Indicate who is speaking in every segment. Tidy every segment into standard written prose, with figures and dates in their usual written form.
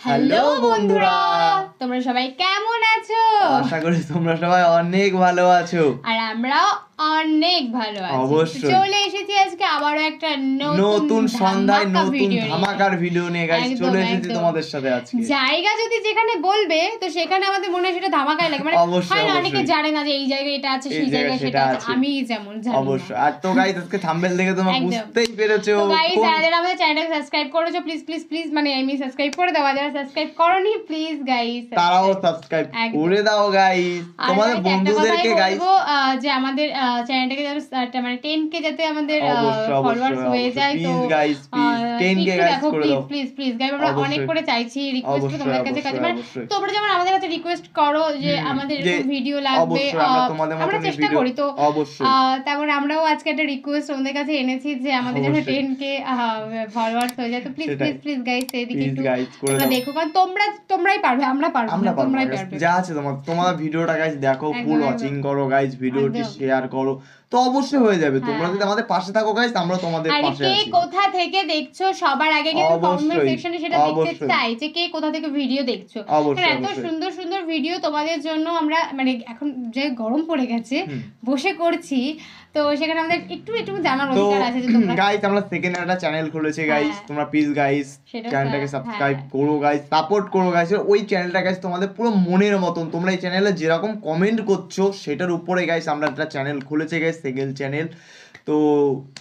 Speaker 1: Hello বন্ধুরা, তোমরা সবাই কেমন আছো?
Speaker 2: আশা করি তোমরা সবাই অনেক ভালো আছো
Speaker 1: আর আমরাও অনেক ভালো আছি।
Speaker 2: অবশ্যই
Speaker 1: চলে এসেছি আজকে আবারও একটা
Speaker 2: নতুন সন্ধ্যায় নতুন ধামাকার ভিডিও নিয়ে গাইস চলে এসেছি তোমাদের সাথে আজকে।
Speaker 1: জায়গা যদি যেখানে বলবে তো সেখানে আমাদের মনে হয় সেটা ধামাকাই লাগে, মানে হয় না অনেকে জানে না যে এই জায়গায় এটা আছে সেই জায়গায় সেটা আছে, আমি যেমন জানি
Speaker 2: অবশ্যই। আর তো গাইস আজকে থাম্বনেল দেখে তোমরা বুঝতেই পেরেছো।
Speaker 1: তো গাইস যারা আমাদের চ্যানেলটাকে সাবস্ক্রাইব করেছো প্লিজ প্লিজ প্লিজ, মানে আমি সাবস্ক্রাইব করে দাও, যারা সাবস্ক্রাইব করোনি প্লিজ গাইস
Speaker 2: তারাও সাবস্ক্রাইব করে দাও গাইস। তোমাদের বন্ধুদেরকে গাইস
Speaker 1: যে আমাদের চ্যানেলটাকে যাতে মানে 10k যাতে আমাদের ফলোয়ার্স হয়ে যায়, তো
Speaker 2: গাইস প্লিজ 10k গাইস করে দাও
Speaker 1: প্লিজ প্লিজ গাইস। আমরা অনেক করে চাইছি, রিকোয়েস্ট তোমাদের কাছে মানে তোমরা যেমন আমাদের কাছে রিকোয়েস্ট করো যে আমাদের এরকম ভিডিও লাগবে, আমরা চেষ্টা করি, তো তারপর আমরাও আজকে একটা রিকোয়েস্ট তোমাদের কাছে এনেছি যে আমাদের যেন 10k ফলোয়ার্স হয়ে যায়, তো প্লিজ প্লিজ প্লিজ গাইস এদিকে একটু তোমরা দেখো, কারণ তোমরাই পারবে, আমরা পারবো না, তোমরাই পারবে।
Speaker 2: যা আছে তোমার ভিডিওটা গাইস দেখো, ফুল ওয়াচিং করো গাইস, ভিডিওটি শেয়ার করো, তো অবশ্যই হয়ে যাবে। তোমরা যদি আমাদের পাশে থাকো গাইস, আমরা তোমাদের পাশে আছি।
Speaker 1: কে কোথা থেকে দেখছো সবার আগে কিন্তু কমেন্ট সেকশনে সেটা দেখতে চাই যে কে কোথা থেকে ভিডিও দেখছো। এত সুন্দর সুন্দর ভিডিও তোমাদের জন্য আমরা, মানে এখন যে গরম পড়ে গেছে বসে করছি, তো সেখানে আমাদের একটু একটু জানার অধিকার আছে যে তোমরা
Speaker 2: গাইস আমরা সেকেন্ড একটা চ্যানেল খুলেছে গাইস, তোমরা প্লিজ গাইস চ্যানেলটাকে সাবস্ক্রাইব করো গাইস, সাপোর্ট করো গাইস। ওই চ্যানেলটা গাইস তোমাদের পুরো মনের মতন, তোমরা এই চ্যানেলে যেরকম কমেন্ট করছো সেটার উপরে গাইস আমরা একটা চ্যানেল খুলেছে গাইস, সেকেন্ড চ্যানেল। তো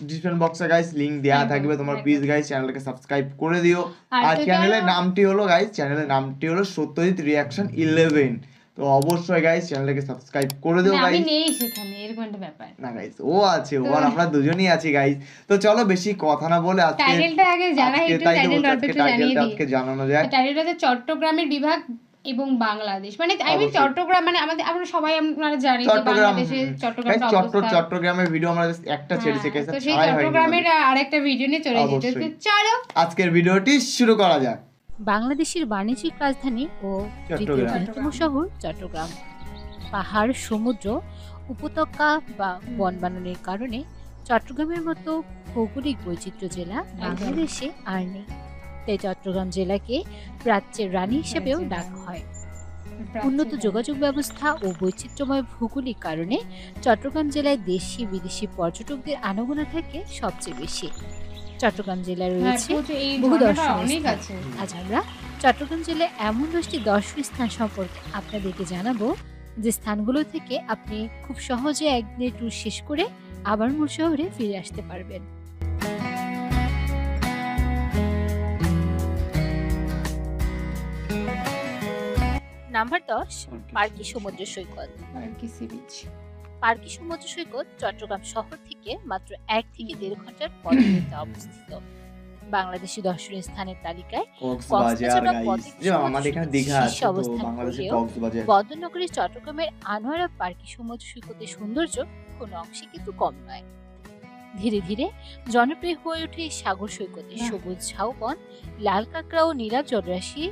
Speaker 2: ডিসক্রিপশন বক্সে গাইস লিংক দেয়া থাকবে, তোমরা প্লিজ গাইস চ্যানেলটাকে সাবস্ক্রাইব করে দিও। আর চ্যানেলের নামটি হলো গাইস, চ্যানেলের নামটি হলো সত্যজিৎ রিঅ্যাকশন 11। তো অবশ্যই গাইস চ্যানেলটাকে সাবস্ক্রাইব করে দিও গাইস।
Speaker 1: আমি নেই সেখানে, এরকম একটা ব্যাপার
Speaker 2: না গাইস, ও আছে, ও আর আমরা দুজনেই আছি গাইস। তো চলো বেশি কথা না বলে আজকে
Speaker 1: টাইটেলটা আগে জানাই, একটু টাইটেলটা একটু জানিয়ে দিই।
Speaker 2: আজকে জানানো যায়
Speaker 1: টাইটেলটা হচ্ছে চট্টগ্রামের বিভাগ এবং বাংলাদেশ, মানে আই মিন চট্টগ্রাম, মানে আমাদের আমরা সবাই আমরা জানি যে বাংলাদেশে
Speaker 2: চট্টগ্রামের ভিডিও আমরা একটা ছেড়েছি গাইস,
Speaker 1: তো সেই চট্টগ্রামের আরেকটা ভিডিও নিয়ে চলে এসেছি। চলো
Speaker 2: আজকের ভিডিওটি শুরু করা যাক।
Speaker 3: বাংলাদেশের বাণিজ্যিক রাজধানী ও তৃতীয় বৃহত্তম শহর চট্টগ্রাম। পাহাড়, সমুদ্র, উপত্যকা বা বনবাননের কারণে চট্টগ্রামের মতো ভৌগোলিক বৈচিত্র্য জেলা বাংলাদেশে আর নেই। তাই চট্টগ্রাম জেলাকে প্রাচ্যের রানী হিসেবেও ডাকা হয়। উন্নত যোগাযোগ ব্যবস্থা ও বৈচিত্র্যময় ভৌগোলিক কারণে চট্টগ্রাম জেলায় দেশি বিদেশি পর্যটকদের আনাগোনা থাকে সবচেয়ে বেশি। চট্টগ্রাম জেলায় রয়েছে বহু দর্শনীয় স্থান। আজ আমরা চট্টগ্রাম জেলায় এমন 10টি দর্শনীয় স্থান সম্পর্কে আপনাদেরকে জানাবো যে স্থানগুলো থেকে আপনি খুব সহজে একদিনের ট্যুর শেষ করে আবার মূল শহরে ফিরে আসতে পারবেন। নাম্বার 10, পার্কি সমুদ্র সৈকত। পার্কি সমুদ্র সৈকত চট্টগ্রাম শহর থেকে মাত্র 1 থেকে 1.5 ঘন্টার পথে অবস্থিত। বাংলাদেশি দর্শনীয় স্থানের তালিকায় বন্দরনগরী চট্টগ্রামের আনোয়ারা পার্কি সমুদ্র সৈকতের সৌন্দর্য কোনো অংশে কিন্তু কম নয়। ধীরে ধীরে জনপ্রিয় হয়ে ওঠে সাগর সৈকতের সবুজ ঝাউবন, লাল কাঁকড়া ও নীলাভ জলরাশি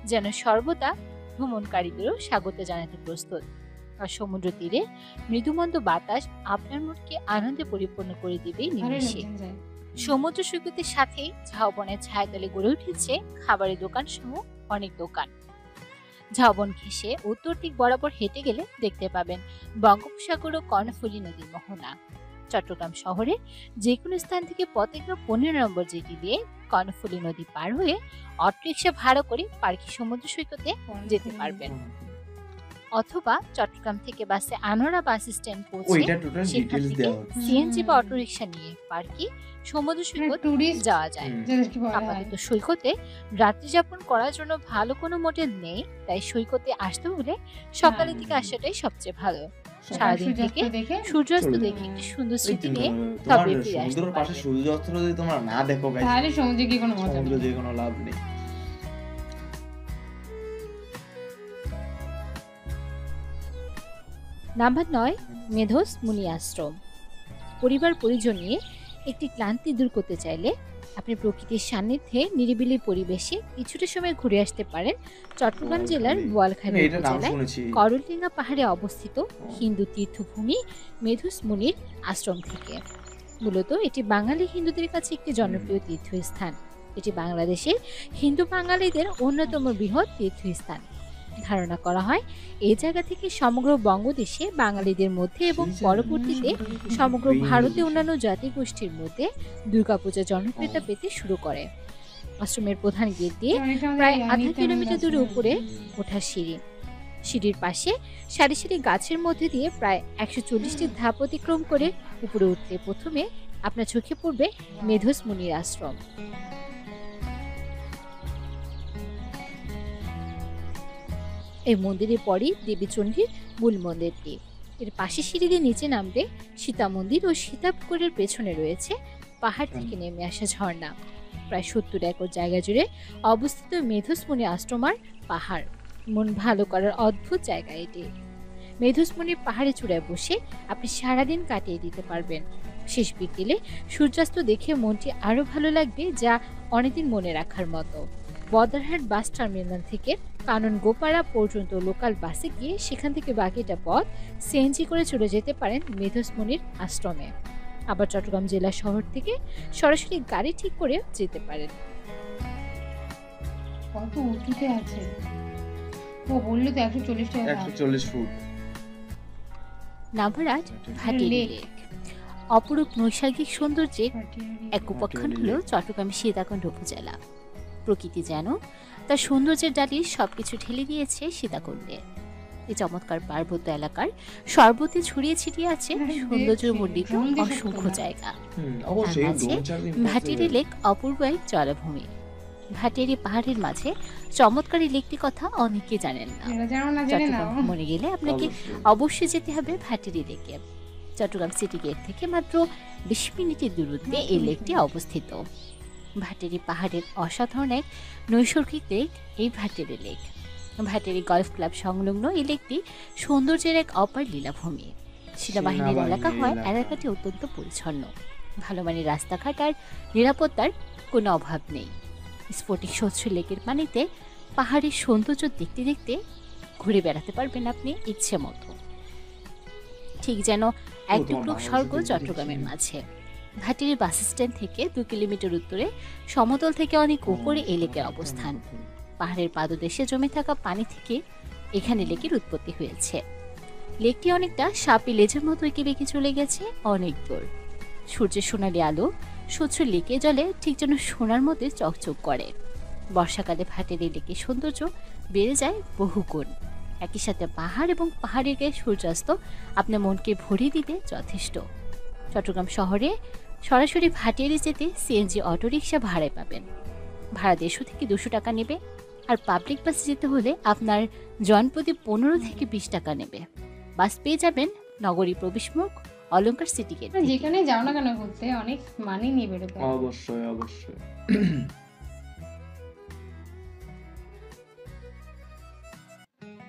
Speaker 3: যেন সর্বদা ভ্রমণকারীদেরও স্বাগত জানাতে প্রস্তুত। আর সমুদ্র তীরে মৃদুমন্দ বাতাস আপনার মনকে আনন্দে পরিপূর্ণ করে দিবে নিমেষে। সমুদ্র সৈকতের সাথেই ঝাউবনের ছায়াতলে গড়ে উঠেছে খাবারের দোকান সহ অনেক দোকান। ঝাউবন ঘেঁষে উত্তর দিক বরাবর হেঁটে গেলে দেখতে পাবেন বঙ্গোপসাগর ও কর্ণফুলী নদীর মোহনা। চট্টগ্রাম শহরের যে কোনো স্থান থেকে পতেঙ্গা 15 নম্বর জেটি দিয়ে কর্ণফুলী নদী পার হয়ে অটোরিকশা ভাড়া করে পার্কি সমুদ্র সৈকতে যেতে পারবেন, অথবা চট্টগ্রাম থেকে বাসে আনোয়ারা বাস স্ট্যান্ড পৌঁছে সেখান থেকে সিএনজি বা অটোরিকশা নিয়ে পার্কি সমুদ্র সৈকত যাওয়া যায়। আপাতত সৈকতে রাত্রি যাপন করার জন্য ভালো কোনো মোটেল নেই, তাই সৈকতে আসতে হলে সকালের দিকে আসাটাই সবচেয়ে ভালো। সারাদিন থেকে সূর্যাস্ত দেখে একটি সুন্দর স্মৃতি নিয়ে তবে ফিরে আসতে পারবেন।
Speaker 2: সূর্যাস্ত যদি তোমরা না দেখো গাইস
Speaker 1: তাহলে সমুদ্রে গিয়ে কোনো মজা নেই,
Speaker 2: সমুদ্রে কোনো লাভ নেই।
Speaker 3: নাম্বার 9, মেধোস মুনি আশ্রম। পরিবার পরিজন নিয়ে একটি ক্লান্তি দূর করতে চাইলে আপনি প্রকৃতির সান্নিধ্যে নিরিবিলি পরিবেশে কিছুটা সময় ঘুরে আসতে পারেন চট্টগ্রাম জেলার বোয়ালখালী উপজেলায় করলডিঙ্গা পাহাড়ে অবস্থিত হিন্দু তীর্থভূমি মেধোস মুনির আশ্রম থেকে। মূলত এটি বাঙালি হিন্দুদের কাছে একটি জনপ্রিয় তীর্থস্থান। এটি বাংলাদেশের হিন্দু বাঙালিদের অন্যতম বৃহৎ তীর্থস্থান। ধারণা করা হয় এই জায়গা থেকে সমগ্র বঙ্গদেশে বাঙালিদের মধ্যে এবং পরবর্তীতে সমগ্র ভারতে অন্যান্য জাতিগোষ্ঠীর মধ্যে দুর্গাপূজা জনপ্রিয়তা পেতে শুরু করে। আশ্রমের প্রধান গেট দিয়ে প্রায় আধা কিলোমিটার দূরে উপরে ওঠার সিঁড়ি। সিঁড়ির পাশে সারি সারি গাছের মধ্যে দিয়ে প্রায় 140টি ধাপ অতিক্রম করে উপরে উঠতে প্রথমে আপনার চোখে পড়বে মেধস মুনির আশ্রম। এই মন্দিরের পরই দেবীচণ্ডীর মূল মন্দিরটি। এর পাশে সিঁড়ি দিয়ে নিচে নামবে সীতা মন্দির ও সীতাপুকুরের পেছনে রয়েছে পাহাড় থেকে নেমে আসা ঝর্ণা। প্রায় 70 একর জায়গা জুড়ে অবস্থিত মেধসমুনি আশ্রম আর পাহাড়। মন ভালো করার অদ্ভুত জায়গা এটি। মেধসমুনির পাহাড়ে চূড়ায় বসে আপনি সারাদিন কাটিয়ে দিতে পারবেন। শেষ বিকেলে সূর্যাস্ত দেখে মনটি আরো ভালো লাগবে, যা অনেকদিন মনে রাখার মতো। বদরহাট বাস টার্মিনাল থেকে কানন গোপাড়া পর্যন্ত লোকাল বাসে গিয়ে সেখান থেকে বাকিটা পথ সিএনজি করে চলে যেতে পারেন মেধসমুনির আশ্রমে। আবার চট্টগ্রাম জেলা শহর থেকে সরাসরি গাড়ি ঠিক করে যেতে পারেন।
Speaker 1: কত উঁচুতে আছে ও বললো তো 140 টাকা
Speaker 2: 140 ফুট।
Speaker 3: Number 8 Bhatiary lake. অপরূপ নৈসর্গিক সৌন্দর্যের এক উপাখ্যান হলো চট্টগ্রামের সীতাকুণ্ড উপজেলা। প্রকৃতি যেন তার সৌন্দর্যের ডালি সবকিছু ঠেলে দিয়েছে সীতাকুণ্ডে। এই চমৎকার পার্বত্য এলাকার সর্বত্র ছড়িয়ে ছিটিয়ে আছে সৌন্দর্যমণ্ডিত অসংখ্য জায়গা। ভাটিয়ারি লেক অপূর্ব এক জলাভূমি। ভাটিয়ারি পাহাড়ের মাঝে চমৎকার এই লেকটির কথা অনেকে জানেন না। চট্টগ্রাম ভ্রমণে গেলে আপনাকে অবশ্যই যেতে হবে ভাটিয়ারি লেকে। চট্টগ্রাম সিটি গেট থেকে মাত্র 20 মিনিটের দূরত্বে এই লেকটি অবস্থিত। ভাটিয়ারি পাহাড়ের অসাধারণ এক নৈসর্গিক লেক এই Bhatiary lake. Bhatiary golf club সংলগ্ন এই লেকটি সৌন্দর্যের এক অপার লীলাভূমি। সেনাবাহিনীর এলাকা হয় এলাকাটি অত্যন্ত পরিচ্ছন্ন। ভালো মানের রাস্তাঘাট আর নিরাপত্তার কোনো অভাব নেই। স্ফটিক স্বচ্ছ লেকের পানিতে পাহাড়ের সৌন্দর্য দেখতে দেখতে ঘুরে বেড়াতে পারবেন আপনি ইচ্ছে মতো। ঠিক যেন এক টুকরো স্বর্গ চট্টগ্রামের মাঝে। ভাটিয়ারি বাস স্ট্যান্ড থেকে 2 কিলোমিটার উত্তরে সমতল থেকে অনেক উপরে এই লেকের অবস্থান। পাহাড়ের পাদদেশে জমে থাকা পানি থেকে এখানে লেকের উৎপত্তি হয়েছে। লেকটি অনেকটা সাপে লেজের মতো এঁকে বেঁকে চলে গেছে অনেক দূর। সূর্যের সোনালি আলো স্বচ্ছ লেকে জলে ঠিক যেন সোনার মধ্যে চকচক করে। বর্ষাকালে ভাটিয়ারি লেকের সৌন্দর্য বেড়ে যায় বহুগুণ। একই সাথে পাহাড় এবং পাহাড়ের গায়ে সূর্যাস্ত আপনার মনকে ভরিয়ে দিতে যথেষ্ট। চট্টগ্রাম শহরে সরাসরি ভাটিয়ারি যেতে সিএনজি অটোরিকশা ভাড়ায় পাবেন। ভাড়া 150 থেকে 200 টাকা নেবে। আর পাবলিক বাসে যেতে হলে আপনার জনপ্রতি 15 থেকে 20 টাকা নেবে। বাস পেয়ে যাবেন নগরী প্রবেশমুখ অলঙ্কার সিটি গেট।
Speaker 1: যেখানে যাও না কেন ঘুরতে অনেক মানি নিয়ে বেরোতে।
Speaker 2: অবশ্যই অবশ্যই।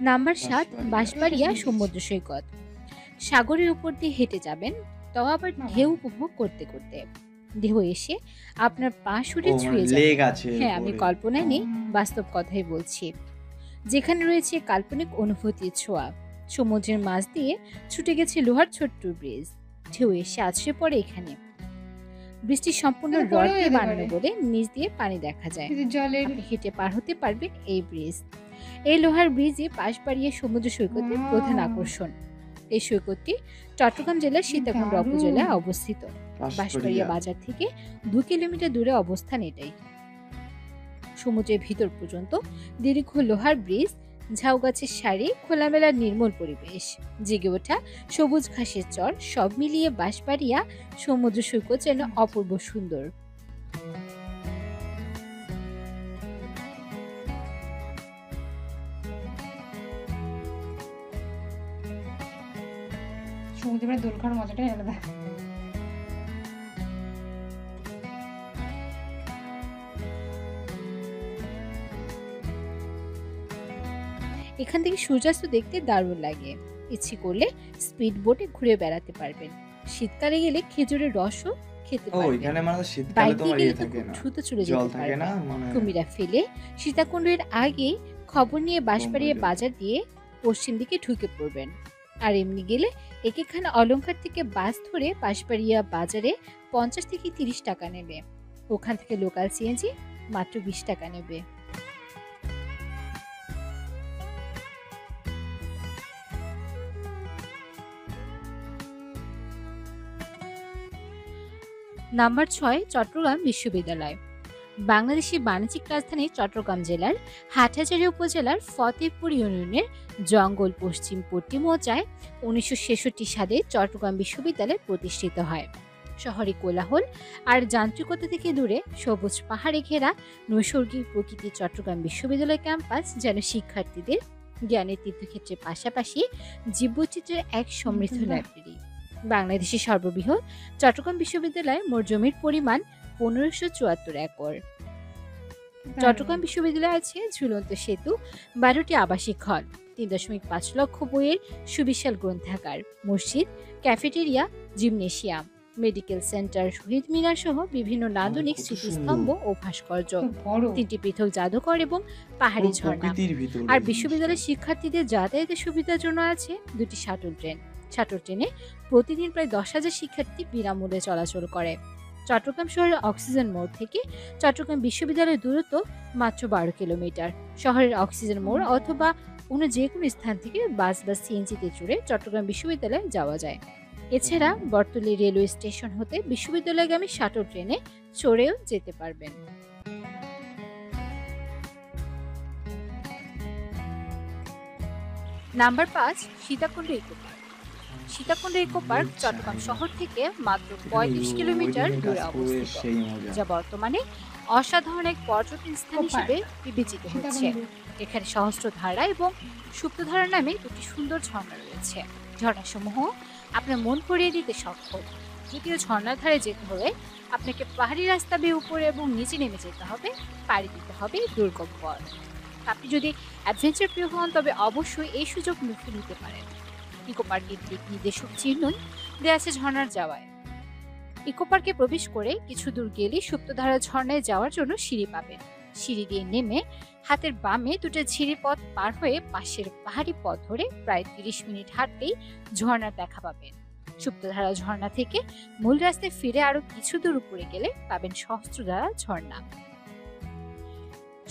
Speaker 3: নাম্বার 7 বাঁশবাড়িয়া সমুদ্র সৈকত। সাগরের উপর দিয়ে হেঁটে যাবেন, তাও আবার ঢেউ উপভোগ করতে করতে। ঢেউ এসে আপনার পা শুড়ে ছুঁয়ে যাবে। হ্যাঁ, আমি কল্পনায় নেই, বাস্তব কথাই বলছি। যেখানে রয়েছে কাল্পনিক অনুভূতির ছোঁয়া। সমুদ্রের মাঝ দিয়ে ছুটে গেছে লোহার ছোট্ট ব্রিজ। ঢেউ এসে আছড়ে পড়ে এখানে। বৃষ্টি সম্পূর্ণ রড দিয়ে বানানো বলে নিচ দিয়ে পানি দেখা যায়। আপনি হেঁটে পার হতে পারবেন এই ব্রিজ। এই লোহার ব্রিজে বাঁশবাড়িয়া সমুদ্র সৈকতের প্রধান আকর্ষণ। এই সৈকতটি চট্টগ্রাম জেলার সীতাকুণ্ড উপজেলায় অবস্থিত। বাঁশবাড়িয়া বাজার থেকে 2 কিলোমিটার দূরে অবস্থান এটাই। সমুদ্রের ভিতর পর্যন্ত দীর্ঘ লোহার ব্রিজ, ঝাউ গাছের সারি, খোলামেলা নির্মল পরিবেশ, জেগে ওঠা সবুজ ঘাসের চর, সব মিলিয়ে বাঁশবাড়িয়া সমুদ্র সৈকত যেন অপূর্ব সুন্দর।
Speaker 1: সমুদ্রে দোল খাওয়ার মজাটাই আলাদা।
Speaker 3: এখান থেকে সূর্যাস্ত দেখতে দারুণ লাগে। ইচ্ছে করলে স্পিড বোটে ঘুরে বেড়াতে পারবেন। শীতকালে গেলে খেজুরের রসও খেতে পারবেন। বাইক দিয়ে গেলে তো দ্রুত চলে যেতে পারবেন। কুমিরা ফেলে সীতাকুণ্ডের আগে খবর নিয়ে বাঁশবাড়িয়া বাজার দিয়ে পশ্চিম দিকে ঢুকে পড়বেন। আর এমনি গেলে একেখানা অলঙ্কার থেকে বাস ধরে বাঁশবাড়িয়া বাজারে 50 থেকে 30 টাকা নেবে। ওখান থেকে লোকাল সিএনজি মাত্র 20 টাকা নেবে। নাম্বার 6, চট্টগ্রাম বিশ্ববিদ্যালয়। বাংলাদেশের বাণিজ্যিক রাজধানী চট্টগ্রাম জেলার হাটহাজারী উপজেলার ফতেপুর ইউনিয়নের জঙ্গল পশ্চিম পট্টি মৌজায় 1966 সালে চট্টগ্রাম বিশ্ববিদ্যালয় প্রতিষ্ঠিত হয়। শহরে কোলাহল আর যান্ত্রিকতা থেকে দূরে সবুজ পাহাড়ে ঘেরা নৈসর্গিক প্রকৃতি চট্টগ্রাম বিশ্ববিদ্যালয় ক্যাম্পাস যেন শিক্ষার্থীদের জ্ঞানের তীর্থক্ষেত্রের পাশাপাশি জীববৈচিত্র্যের এক সমৃদ্ধ লাইব্রেরি। বাংলাদেশের সর্ববৃহৎ চট্টগ্রাম বিশ্ববিদ্যালয়ে মোট জমির পরিমাণ 1574 একর। চট্টগ্রাম বিশ্ববিদ্যালয়ে আছে ঝুলন্ত সেতু, 12টি আবাসিক হল, 3.5 লক্ষ বইয়ের সুবিশাল গ্রন্থাগার, মসজিদ, ক্যাফেটেরিয়া, জিমনেশিয়াম, মেডিকেল সেন্টার, শহীদ মিনার সহ বিভিন্ন নান্দনিক স্মৃতিস্তম্ভ ও ভাস্কর্য, 3টি পৃথক জাদুঘর এবং পাহাড়ি ঝর্ণা। আর বিশ্ববিদ্যালয়ের শিক্ষার্থীদের যাতায়াতের সুবিধার জন্য আছে 2টি শাটল ট্রেন। শাটল ট্রেনে প্রতিদিন প্রায় 10,000 শিক্ষার্থী বিনামূল্যে চলাচল করে। চট্টগ্রাম শহরের অক্সিজেন মোড় থেকে চট্টগ্রাম বিশ্ববিদ্যালয়ের দূরত্ব মাত্র 12 কিলোমিটার। শহরের অক্সিজেন মোড় অথবা অন্য যে কোনো স্থান থেকে বাস বা সিএনজিতে চড়ে চট্টগ্রাম বিশ্ববিদ্যালয়ে যাওয়া যায়। এছাড়া বটতলী রেলওয়ে স্টেশন হতে বিশ্ববিদ্যালয়গামী শাটল ট্রেনে চড়েও যেতে পারবেন। Number 5, Sitakunda eco park. Sitakunda eco park Chittagong শহর থেকে মাত্র 35 কিলোমিটার দূরে অবস্থিত, যা বর্তমানে অসাধারণ এক পর্যটন স্থান হিসেবে বিবেচিত হচ্ছে। এখানে সহস্রধারা এবং সুপ্তধারা নামে 2টি সুন্দর ঝর্ণা রয়েছে। ঝর্ণাসমূহ আপনার মন ভরিয়ে দিতে সক্ষম। যদিও ঝর্ণার ধারে যেতে হলে আপনাকে পাহাড়ি রাস্তা বেয়ে উপরে এবং নিচে নেমে যেতে হবে, পাড়ি দিতে হবে দুর্গম পথ। আপনি যদি অ্যাডভেঞ্চার প্রিয় হন তবে অবশ্যই এই সুযোগ নিতে পারেন। ইকো পার্কের দিক নির্দেশক চিহ্ন দেওয়া আছে ঝর্ণার যাওয়ায়। ইকো পার্কে প্রবেশ করে কিছু দূর গেলে সুপ্তধারা ঝর্ণায় যাওয়ার জন্য সিঁড়ি পাবেন। সিঁড়ি দিয়ে নেমে হাতের বামে 2টা ঝিরি পথ পার হয়ে পাশের পাহাড়ি পথ ধরে প্রায় 30 মিনিট হাঁটতেই ঝর্ণার দেখা পাবেন। সুপ্তধারা ঝর্ণা থেকে মূল রাস্তায় ফিরে আরো কিছু দূর উপরে গেলে পাবেন সহস্রধারা ঝর্ণা।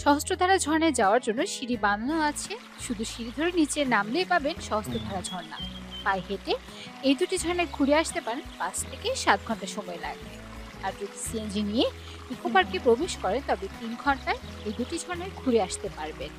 Speaker 3: সহস্রধারা ঝর্ণায় যাওয়ার জন্য সিঁড়ি বানানো আছে, শুধু সিঁড়ি ধরে নিচে নামলেই পাবেন সহস্রধারা ঝর্ণা। পায়ে হেঁটে এই 2টি ঝর্ণায় ঘুরে আসতে পারেন 5 থেকে 7 ঘন্টা সময় লাগবে। আর যদি সিএনজি নিয়ে ইকো পার্কে প্রবেশ করেন তবে 3 ঘন্টায় এই 2টি ঝর্ণায় ঘুরে আসতে পারবেন।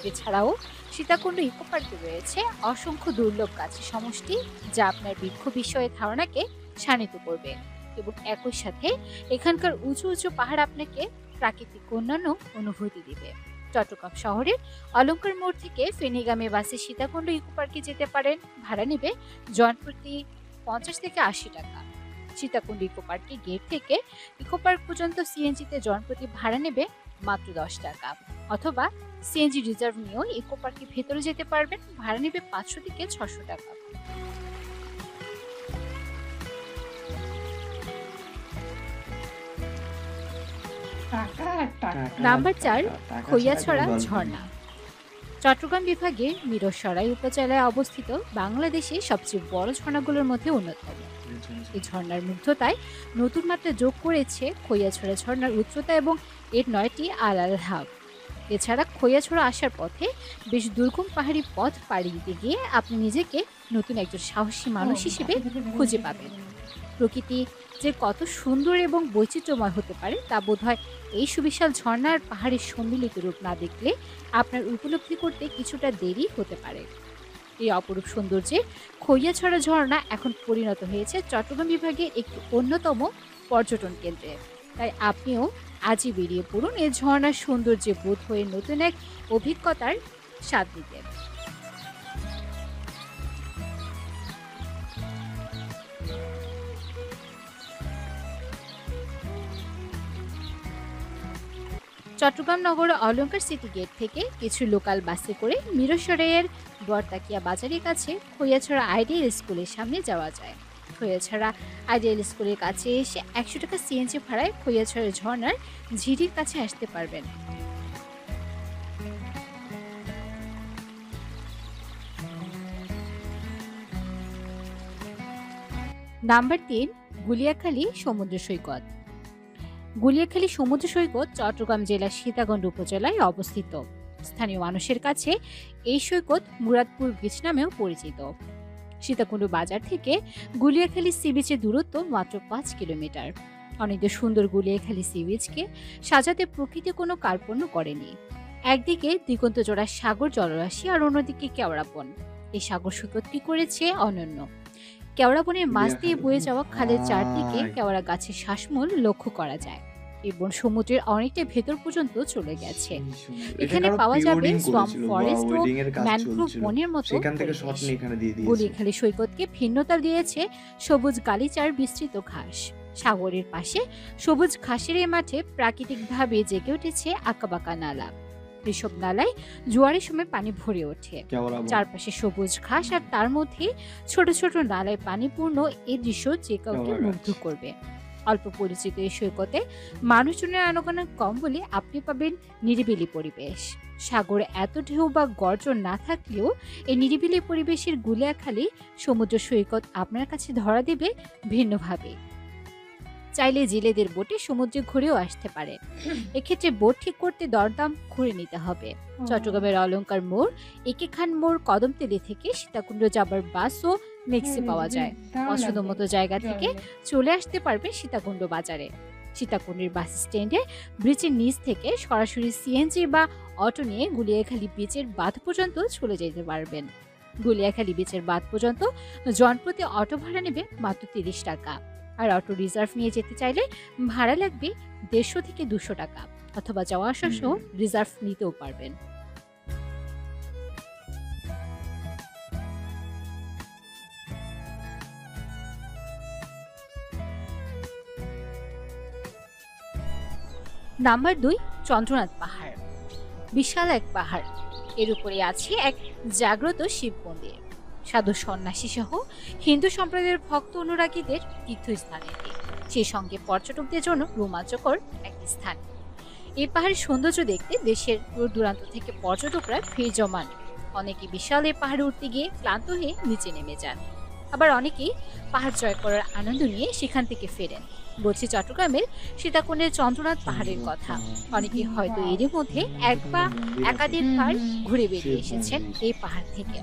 Speaker 3: এছাড়াও সীতাকুণ্ড ইকো পার্কে রয়েছে অসংখ্য দুর্লভ গাছের সমষ্টি, যা আপনার বৃক্ষ বিষয়ে ধারণাকে শানিত করবে এবং একই সাথে এখানকার উঁচু উঁচু পাহাড় আপনাকে প্রাকৃতিক অন্যান্য অনুভূতি দিবে। চট্টগ্রাম শহরের অলঙ্কার মোড় থেকে ফেনীগামী বাসে সীতাকুণ্ড ইকো পার্কে যেতে পারেন। ভাড়া নেবে জনপ্রতি 50 থেকে 80 টাকা। সীতাকুণ্ড ইকো পার্কে গেট থেকে ইকো পার্ক পর্যন্ত সিএনজিতে জনপ্রতি ভাড়া নেবে মাত্র 10 টাকা, অথবা সিএনজি রিজার্ভ নিয়েও ইকো পার্কের ভেতরে যেতে পারবেন। ভাড়া নেবে 500 থেকে 600 টাকা। নাম্বার 4, খৈয়াছড়া ঝর্ণা। চট্টগ্রাম বিভাগের মিরসরাই উপজেলায় অবস্থিত বাংলাদেশের সবচেয়ে বড় ঝর্ণাগুলোর মধ্যে অন্যতম। এই ঝর্ণার মুগ্ধতায় নতুন মাত্রা যোগ করেছে খৈয়াছড়া ঝর্ণার উচ্চতা এবং এর 9টি আলাদা ধাপ। এছাড়া খৈয়াছড়া আসার পথে বেশ দুর্গম পাহাড়ি পথ পাড়ি দিতে গিয়ে আপনি নিজেকে নতুন একজন সাহসী মানুষ হিসেবে খুঁজে পাবেন। প্রকৃতি যে কত সুন্দর এবং বৈচিত্র্যময় হতে পারে তা বোধহয় এই সুবিশাল ঝর্ণার পাহাড়ের সম্মিলিত রূপ না দেখলে আপনার উপলব্ধি করতে কিছুটা দেরি হতে পারে। এই অপরূপ সৌন্দর্যে খৈয়াছড়া ঝর্ণা এখন পরিণত হয়েছে চট্টগ্রাম বিভাগের একটি অন্যতম পর্যটন কেন্দ্রে। তাই আপনিও আজই বেরিয়ে পড়ুন এই ঝর্ণার সৌন্দর্যে বোধ হয়ে নতুন এক অভিজ্ঞতার স্বাদ নিতে। চট্টগ্রাম নগরের অলঙ্কার সিটি গেট থেকে কিছু লোকাল বাসে করে মিরসরাইয়ের বরতাকিয়া বাজারের কাছে খৈয়াছড়া আইডিয়াল স্কুলের সামনে যাওয়া যায়। খৈয়াছড়া আইডিয়াল স্কুলের কাছে এসে 100 টাকা সিএনজি ভাড়ায় খৈয়াছড়া ঝর্ণার ঝিরির কাছে আসতে পারবেন। নাম্বার 3, গুলিয়াখালী সমুদ্র সৈকত। গুলিয়াখালী সমুদ্র সৈকত চট্টগ্রাম জেলার সীতাকুণ্ড উপজেলায় অবস্থিত। স্থানীয় মানুষের কাছে এই সৈকত মুরাদপুর বিচ নামেও পরিচিত। সীতাকুণ্ড বাজার থেকে গুলিয়াখালী সি বিচের দূরত্ব মাত্র 5 কিলোমিটার। অনেক সুন্দর গুলিয়াখালী সি বিচকে সাজাতে প্রকৃতি কোনো কার্পণ্য করেনি। একদিকে দিগন্ত জোড়া সাগর জলরাশি আর অন্যদিকে কেওড়াবন। এই সাগর সৈকতটি করেছে অনন্য। কেওড়াবনের মাছ দিয়ে বয়ে যাওয়া খালের চারদিকে কেওড়া গাছের শ্বাসমূল লক্ষ্য করা যায় এবং সমুদ্রের অনেকটা ভেতর পর্যন্ত চলে গেছে। এখানে পাওয়া যাবে সোয়াম্প ফরেস্ট ও ম্যানগ্রোভ বনের মতো। গুলিয়াখালী সৈকতকে ভিন্নতা দিয়েছে সবুজ গালিচার বিস্তৃত ঘাস। সাগরের পাশে সবুজ ঘাসের এই মাঠে প্রাকৃতিকভাবে জেগে উঠেছে আঁকাবাঁকা নালা। এসব নালায় জোয়ারের সময় পানি ভরে ওঠে। চারপাশে সবুজ ঘাস আর তার মধ্যে ছোট ছোট নালায় পানি পূর্ণ এই দৃশ্য যে কাউকে মুগ্ধ করবে। অল্প পরিচিত এই সৈকতে মানুষজনের আনাগোনা কম বলে আপনি পাবেন নিরিবিলি পরিবেশ। সাগরে এত ঢেউ বা গর্জন না থাকলেও এই নিরিবিলি পরিবেশের গুলিয়াখালী সমুদ্র সৈকত আপনার কাছে ধরা দেবে ভিন্নভাবে। চাইলে জেলেদের বোটে সমুদ্রে ঘুরেও আসতে পারে। এক্ষেত্রে বোট ঠিক করতে দরদাম ঘুরে নিতে হবে। চট্টগ্রামের অলঙ্কার মোড়, একে খান মোড়, কদমতলী থেকে সীতাকুণ্ড যাবার বাসও মেক্সি পাওয়া যায়। পছন্দ মতো জায়গা থেকে চলে আসতে পারবে সীতাকুণ্ড বাজারে। সীতাকুণ্ডের বাস স্ট্যান্ডে ব্রিজের নিচ থেকে সরাসরি সিএনজি বা অটো নিয়ে গুলিয়াখালী বিচের বাঁধ পর্যন্ত চলে যেতে পারবেন। গুলিয়াখালী বিচের বাঁধ পর্যন্ত জনপ্রতি অটো ভাড়া নেবে মাত্র 30 টাকা। আর অটো রিজার্ভ নিয়ে যেতে চাইলে ভাড়া লাগবে 150 থেকে 200 টাকা, অথবা যাওয়া আসা সহ রিজার্ভ নিতেও পারবেন। নাম্বার 2, চন্দ্রনাথ পাহাড়। বিশাল এক পাহাড়, এর উপরে আছে এক জাগ্রত শিব মন্দির। সাধু সন্ন্যাসী সহ হিন্দু সম্প্রদায়ের ভক্ত অনুরাগীদের তীর্থস্থান এটি। সেই সঙ্গে পর্যটকদের জন্য রোমাঞ্চকর একটি স্থান। এই পাহাড়ের সৌন্দর্য দেখতে দেশের দূর দূরান্ত থেকে পর্যটকরা ভিড় জমান। অনেকে বিশাল এই পাহাড়ে উঠতে গিয়ে ক্লান্ত হয়ে নিচে নেমে যান, আবার অনেকেই পাহাড় জয় করার আনন্দ নিয়ে সেখান থেকে ফেরেন। বলছি চট্টগ্রামের সীতাকুণ্ডের চন্দ্রনাথ পাহাড়ের কথা। অনেকে হয়তো এরই মধ্যে এক বা একাধিকবার ঘুরে বেরিয়ে এসেছেন এই পাহাড় থেকে।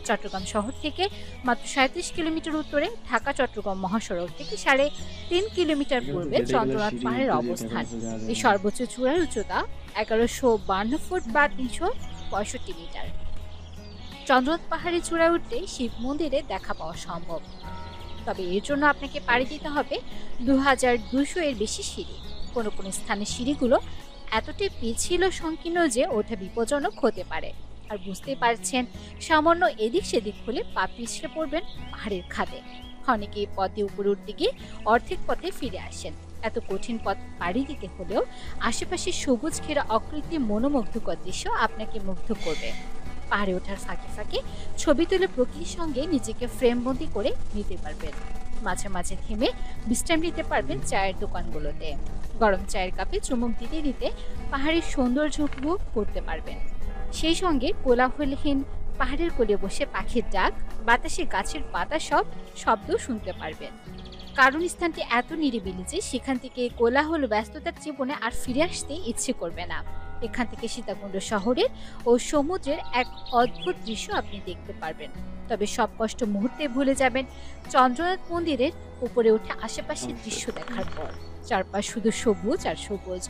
Speaker 3: চট্টগ্রাম শহর থেকে মাত্র 37 কিলোমিটার উত্তরে, ঢাকা চট্টগ্রাম মহাসড়ক থেকে 3.5 কিলোমিটার পূর্বে চন্দ্রনাথ পাহাড়ের অবস্থান। এই সর্বোচ্চ চূড়ার উচ্চতা 1152 ফুট বা 365 মিটার। চন্দ্রনাথ পাহাড়ের চূড়ায় উঠলে শিব মন্দিরে দেখা পাওয়া সম্ভব, তবে এর জন্য আপনাকে পাড়ি দিতে হবে 2200 এর বেশি সিঁড়ি। কোনো কোনো স্থানে সিঁড়িগুলো এতটাই পিছিল সংকীর্ণ যে ওঠা বিপজ্জনক হতে পারে। আর বুঝতেই পারছেন, সামান্য এদিক সেদিক হলে পা পিছড়ে পড়বেন পাহাড়ের খাদে। অনেকে এই পথে উপরে উঠতে গিয়ে অর্ধেক পথে ফিরে আসেন। এত কঠিন পথ পাড়ি দিতে হলেও আশেপাশে সবুজ ঘেরা অকৃত্রিম মনোমুগ্ধকর দৃশ্য আপনাকে মুগ্ধ করবে। পাহাড়ে ওঠার ফাঁকে ফাঁকে ছবি তুলে প্রকৃতির সঙ্গে নিজেকে ফ্রেমবন্দি করে নিতে পারবেন। মাঝে মাঝে থেমে বিশ্রাম নিতে পারবেন চায়ের দোকানগুলোতে। গরম চায়ের কাপে চুমুক দিতে দিতে পাহাড়ের সৌন্দর্য উপভোগ করতে পারবেন। সেই সঙ্গে কোলাহলহীন পাহাড়ের কোলে বসে পাখির ডাক, বাতাসে গাছের পাতা সব শব্দ শুনতে পারবেন। কারণ স্থানটি এত নিরিবিলি যে সেখান থেকে কোলাহল ব্যস্ততার জীবনে আর ফিরে আসতে ইচ্ছে করবে না। এখান থেকে সীতাকুণ্ড শহরের ও সমুদ্রের এক অদ্ভুত দৃশ্য আপনি দেখতে পারবেন। তবে সব কষ্ট মুহূর্তে ভুলে যাবেন চন্দ্রনাথ মন্দিরের উপরে উঠে আশেপাশের দৃশ্য দেখার পর। চারপাশ শুধু সবুজ আর সবুজ,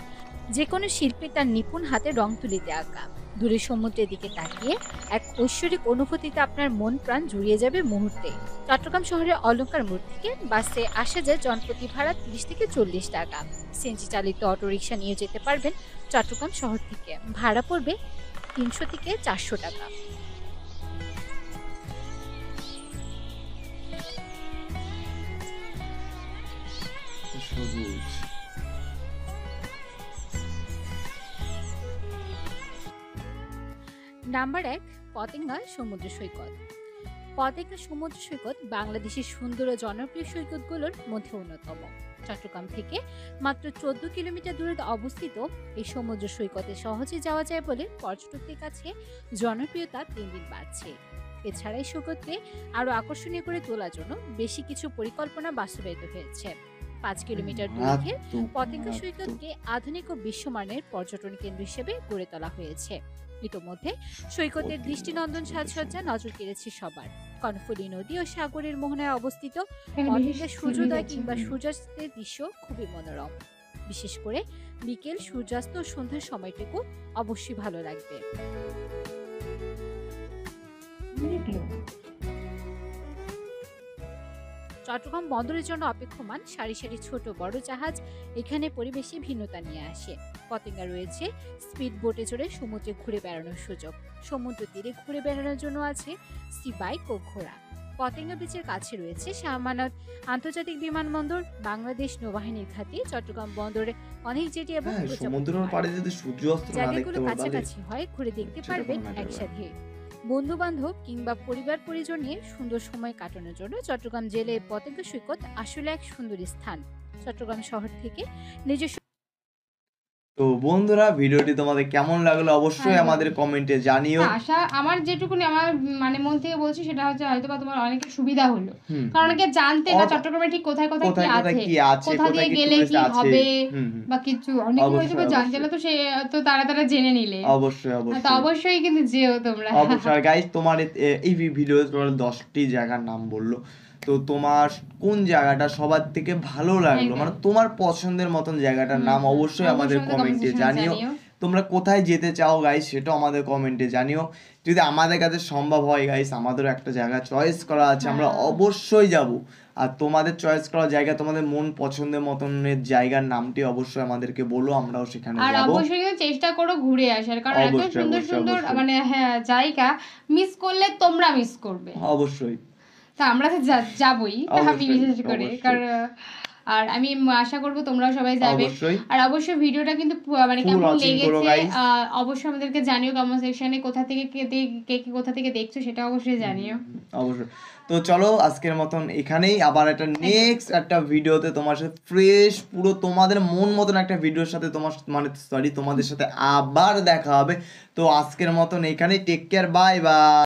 Speaker 3: যে কোনো শিল্পী তার নিপুণ হাতে রং তুলিতে আঁকা। দূরে সমুদ্রের দিকে তাকিয়ে এক ঐশ্বরিক অনুভূতিতে আপনার মন প্রাণ জুড়িয়ে যাবে মুহূর্তে। চট্টগ্রাম শহরের অলঙ্কার মোড় থেকে বাসে আসা যায় জনপ্রতি ভাড়া 30 থেকে 40 টাকা। সিএনজি চালিত অটোরিকশা নিয়ে যেতে পারবেন চট্টগ্রাম শহর থেকে। ভাড়া পড়বে 300 থেকে 400 টাকা। নাম্বার 1, পতেঙ্গা সমুদ্র সৈকত। পতেঙ্গা সমুদ্র সৈকত বাংলাদেশের সুন্দর ও জনপ্রিয় সৈকতগুলোর মধ্যে অন্যতম। চট্টগ্রাম থেকে মাত্র 14 কিলোমিটার দূরে অবস্থিত এই সমুদ্র সৈকতে সহজে যাওয়া যায় বলে পর্যটকদের কাছে জনপ্রিয়তা দিন দিন বাড়ছে। এছাড়া এই সৈকতকে আরো আকর্ষণীয় করে তোলার জন্য বেশি কিছু পরিকল্পনা বাস্তবায়িত হয়েছে। 5 কিলোমিটার দৈর্ঘ্যে পতেঙ্গা সৈকতকে আধুনিক ও বিশ্বমানের পর্যটন কেন্দ্র হিসেবে গড়ে তোলা হয়েছে। ইতোমধ্যে সৈকতের দৃষ্টিনন্দন সাজসজ্জা নজর কেড়েছে সবার। কর্ণফুলী নদী ও সাগরের মোহনায় অবস্থিত পতেঙ্গা সূর্যোদয় কিংবা সূর্যাস্তের দৃশ্য খুবই মনোরম। বিশেষ করে বিকেল, সূর্যাস্ত ও সন্ধ্যার সময়টুকু অবশ্যই ভালো লাগবে। চট্টগ্রাম বন্দরের জন্য অপেক্ষমান সারি সারি ছোট বড় জাহাজ এখানে পরিবেশে ভিন্নতা নিয়ে আসে। পতেঙ্গা রয়েছে স্পিড বোটে চড়ে সমুদ্রে ঘুরে বেড়ানোর সুযোগ। সমুদ্র তীরে ঘুরে বেড়ানোর জন্য আছে সি বাইক ও ঘোড়া। পতেঙ্গা বিচের কাছে রয়েছে শাহ আমানত আন্তর্জাতিক বিমানবন্দর। বাংলাদেশ নৌবাহিনীর ঘাঁটি চট্টগ্রাম বন্দরে অনেক জেটি এবং
Speaker 2: সমুদ্রের পাড়ে যদি সূর্যাস্ত না দেখতে পারো
Speaker 3: কাছাকাছি হয়, ঘুরে দেখতে পারবেন একসাথে। বন্ধু বান্ধব কিংবা পরিবার পরিজন নিয়ে সুন্দর সময় কাটানোর জন্য চট্টগ্রাম জেলার পতেঙ্গা সৈকত আসলে এক সুন্দর স্থান। চট্টগ্রাম শহর থেকে নিজস্ব।
Speaker 2: তো বন্ধুরা, ভিডিওটি তোমাদের কেমন লাগলো অবশ্যই আমাদের কমেন্টে জানিও।
Speaker 1: আশা আমার যেটুকুনি আমার মানে মন থেকে বলছি সেটা হচ্ছে হয়তো বা তোমার অনেক সুবিধা হলো, কারণ অনেকে জানতে না চট্টগ্রামে ঠিক কোথায় কোথায় কি আছে, কোথা দিয়ে গেলে কি হবে বা কিছু অনেকে হয়তো বা জানতে না, তো সে তো তারা জেনে নিলে
Speaker 2: অবশ্যই
Speaker 1: তো অবশ্যই কিন্তু যেও তোমরা।
Speaker 2: অবশ্যই গাইস, তোমার এই ভিডিও তোমার 10টি জায়গার নাম বললো, তো তোমার কোন জায়গাটা সবার থেকে ভালো লাগলো, মানে তোমার পছন্দের মতন জায়গাটার নাম অবশ্যই আমাদের কমেন্টে জানিও। তোমরা কোথায় যেতে চাও গাইস সেটাও আমাদের কমেন্টে জানিও। যদি আমাদের কাছে সম্ভব হয় গাইস, আমাদেরও একটা জায়গা চয়েস করা আছে, আমরা অবশ্যই যাব। আর তোমাদের চয়েস করা জায়গা, তোমাদের মন পছন্দের মতনের জায়গার নামটি অবশ্যই আমাদেরকে বলো, আমরাও সেখানে যাব।
Speaker 1: আর অবশ্যই চেষ্টা করো ঘুরে আসার, কারণ এত সুন্দর সুন্দর মানে জায়গা মিস করলে তোমরা মিস করবে
Speaker 2: অবশ্যই।
Speaker 1: তা আমরা তো যাবই, আমি বিশেষ করে, কারণ আর আমি আশা করব তোমরাও সবাই যাবে। আর অবশ্যই ভিডিওটা কিন্তু মানে কেমন লেগেছে অবশ্যই আমাদেরকে জানিও কমেন্ট সেকশনে। কোথা থেকে কে কোথা থেকে দেখছো সেটা অবশ্যই জানিও। অবশ্যই।
Speaker 2: তো চলো আজকের মতন এখানেই, আবার একটা নেক্সট একটা ভিডিওতে তোমার সাথে ফ্রেশ পুরো তোমাদের মন মতন একটা ভিডিওর সাথে তোমাদের সাথে আবার দেখা হবে। তো আজকের মতন এখানেই, টেক কেয়ার, বাই বাই।